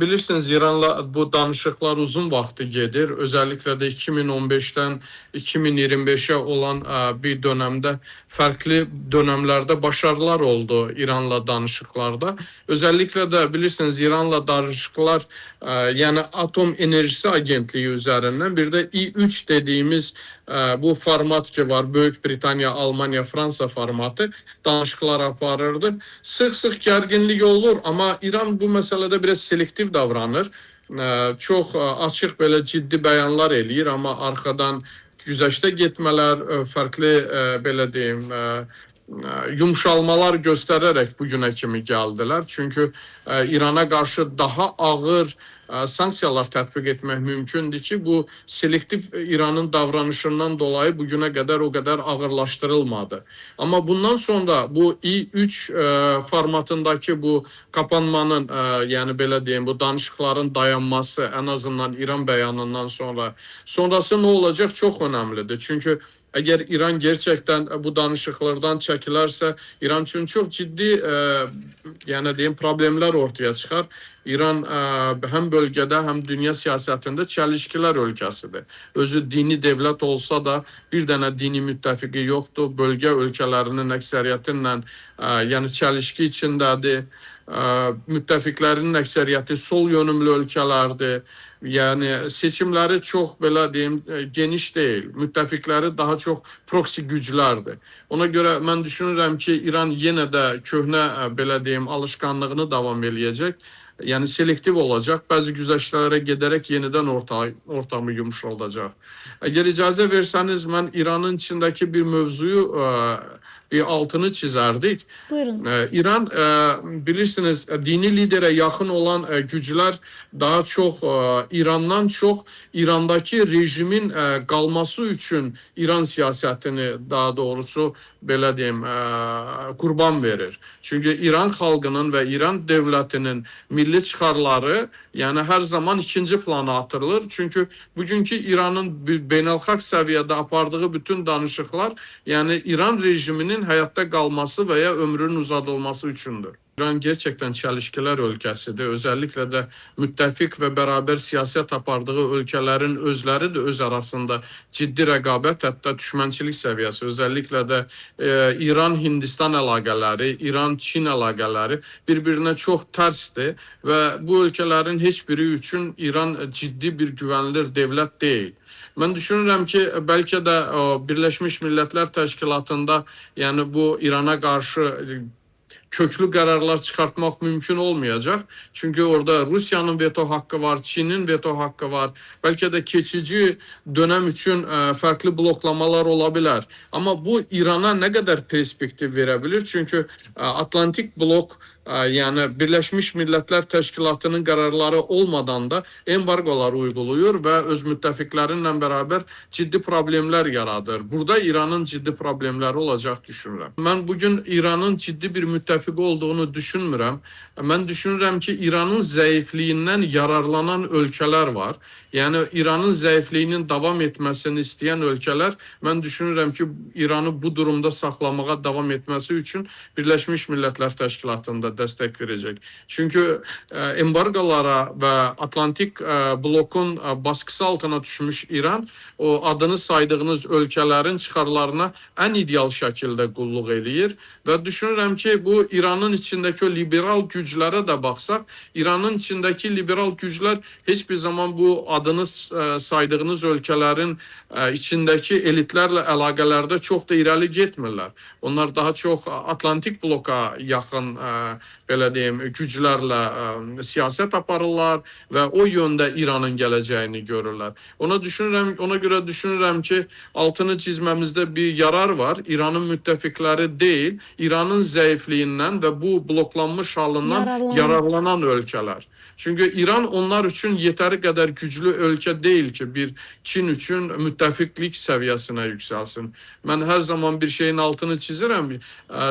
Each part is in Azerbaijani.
Bilirsiniz, İranla bu danışıklar uzun vaxtı gedir. Özellikle de 2015'ten 2025'e olan bir dönemde farklı dönemlerde başarılar oldu İranla danışıklarda. Özellikle de bilirsiniz İranla danışıklar yani Atom Enerjisi Agentliği üzerinden bir de İ3 dediğimiz bu format ki var. Büyük Britanya, Almanya, Fransa formatı danışıklar aparırdı. Sık gerginlik olur ama İran bu meselede biraz selektif davranır. Çox açıq belə ciddi bəyanlar eləyir, amma arxadan güzəştə getmələr, fərqli belə deyim, yumşalmalar göstərərək bugünə kimi gəldilər. Çünki İrana qarşı daha ağır sanksiyalar tətbiq etmək mümkündür ki, bu selektif İranın davranışından dolayı bugünə qədər o qədər ağırlaşdırılmadı. Amma bundan sonra bu İ3 formatındakı bu kapanmanın, yəni belə deyim, bu danışıqların dayanması ən azından İran bəyanından sonrası nə olacaq çox önəmlidir. Çünki eğer İran gerçekten bu danışıklardan çekilerse İran için çok ciddi yani diyeyim problemler ortaya çıkar. İran hem bölgede hem dünya siyasetinde çelişkiler ülkesidir. Özü dini devlet olsa da bir tane dini müttefiki yoktu. Bölge ülkelerinin ekseriyetinle yani çelişki içindedir. Müttefiklerinin ekseriyyəti sol yönümlü ölkələrdir. Yəni seçimləri çox belə deyim geniş deyil. Müttəfikləri daha çox proksi güclərdir. Ona görə mən düşünürəm ki, İran yenə də köhnə belə deyim alışkanlığını davam eləyəcək. Yani selektif olacak. Bazı güzəştlərə gedərək yenidən ortamı yumuşaldacaq. Eğer icazə verseniz ben İran'ın içindeki bir mövzuyu bir altını çizerdik. Buyurun. İran bilirsiniz dini lidere yakın olan gücler daha çok İran'dan çok İran'daki rejimin kalması için İran siyasetini daha doğrusu belə deyim kurban verir. Çünkü İran halkının ve İran devletinin milli çıkarları yani her zaman ikinci plana atılır. Çünkü bugünkü İran'ın beynəlxalq seviyede apardığı bütün danışıklar yani İran rejiminin hayatta kalması veya ömrünün uzadılması üçündür. İran gerçekten çelişkiler ülkesidir. Özellikle de müttefik ve beraber siyaset apardığı ülkelerin özleri de öz arasında ciddi rekabet hatta düşmançilik seviyesi. Özellikle de İran-Hindistan əlaqələri, İran-Çin əlaqələri birbirine çok tersdir ve bu ülkelerin hiçbiri için İran ciddi bir güvenilir devlet değil. Ben düşünürüm ki belki de Birleşmiş Milletler Teşkilatı'nda yani bu İran'a karşı köklü kararlar çıkartmak mümkün olmayacak. Çünkü orada Rusya'nın veto hakkı var, Çin'in veto hakkı var. Belki de geçici dönem için farklı bloklamalar olabilir. Ama bu İran'a ne kadar perspektif verebilir? Çünkü Atlantik blok yani Birleşmiş Milletler Teşkilatı'nın kararları olmadan da embargolar uyguluyor ve öz müttefiklerinle beraber ciddi problemler yaradır. Burada İran'ın ciddi problemleri olacak düşünürüm. Ben bugün İran'ın ciddi bir müttefik olduğunu düşünmürəm. Ben düşünürəm ki İran'ın zayıflığından yararlanan ülkeler var. Yani İran'ın zayıflığının devam etmesini isteyen ülkeler ben düşünürəm ki İran'ı bu durumda saklamağa devam etmesi için Birleşmiş Milletler Teşkilatı'nda destek verecek. Çünkü embargolara ve Atlantik blokun baskısı altına düşmüş İran o adını saydığınız ülkelerin çıkarlarına en ideal şekilde kulluk eləyir ve düşünürəm ki bu İran'ın içindeki o liberal güclere de baksak İran'ın içindeki liberal gücler hiçbir zaman bu adını saydığınız ülkelerin içindeki elitlerle əlaqələrdə çok da irəli getmirlər. Onlar daha çok Atlantik bloka yakın belə deyim güclərlə siyaset aparırlar ve o yönde İran'ın geleceğini görürlər. Ona göre düşünürəm ki altını çizmemizde bir yarar var. İran'ın müttefikleri değil, İran'ın zayıflığından ve bu bloklanmış halinden yararlanan ülkeler. Çünkü İran onlar için yeteri kadar güçlü ülke değil ki bir Çin için müttefiklik seviyesine yükselsin. Ben her zaman bir şeyin altını çizerim.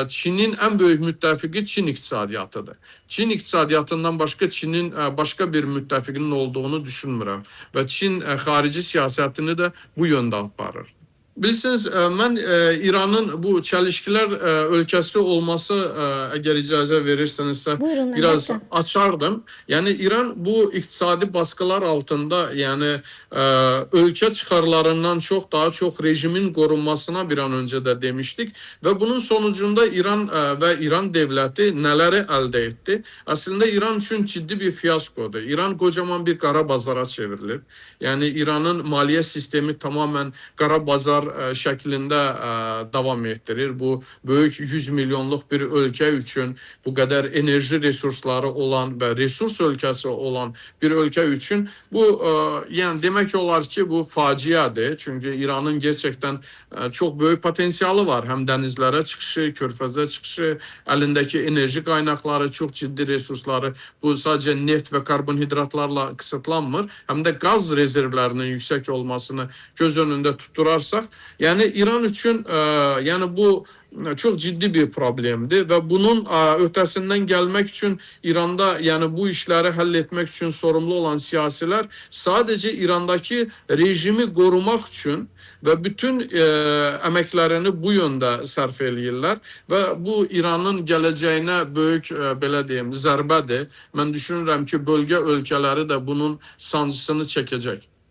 Çin'in en büyük müttefiki Çin iktisadiyatıdır. Çin iktisadiyyatından başka Çin'in başka bir müttefikinin olduğunu düşünmürəm. Ve Çin harici siyasetini de bu yönde aparır. Bilirsiniz, mən İranın bu çelişkiler ölkəsi olması, əgər icazə verirsinizsə, Buyurun, biraz əlbəttə. açardım. Yani İran bu iktisadi baskılar altında, yani ölkə çıxarlarından daha çok rejimin korunmasına bir an önce de demiştik ve bunun sonucunda İran ve İran devleti neleri elde etti? Aslında İran için ciddi bir fiyaskodur. İran kocaman bir kara bazara çevrilir. Yani İran'ın maliye sistemi tamamen kara bazar şəklində davam etdirir. Bu böyük 100 milyonluq bir ölkə üçün, bu qədər enerji resursları olan və resurs ölkəsi olan bir ölkə üçün bu yəni demək olar ki, bu faciədir. Çünki İranın gerçəkdən çox böyük potensialı var. Həm dənizlərə çıxışı, körfəzə çıxışı, əlindəki enerji qaynaqları, çox ciddi resursları, bu sadəcə neft və karbonhidratlarla kısıtlanmır. Həm də qaz rezervlərinin yüksək olmasını göz önündə tutturarsak, yani İran için yani bu çok ciddi bir problemdi ve bunun ötesinden gelmek için İran'da yani bu işleri halletmek için sorumlu olan siyasiler sadece İran'daki rejimi korumak için ve bütün emeklerini bu yönde sərf eləyirlər ve bu İran'ın geleceğine büyük belə deyim zərbədir. Mən düşünürəm ki, bölge ölkələri de bunun sancısını çekecek.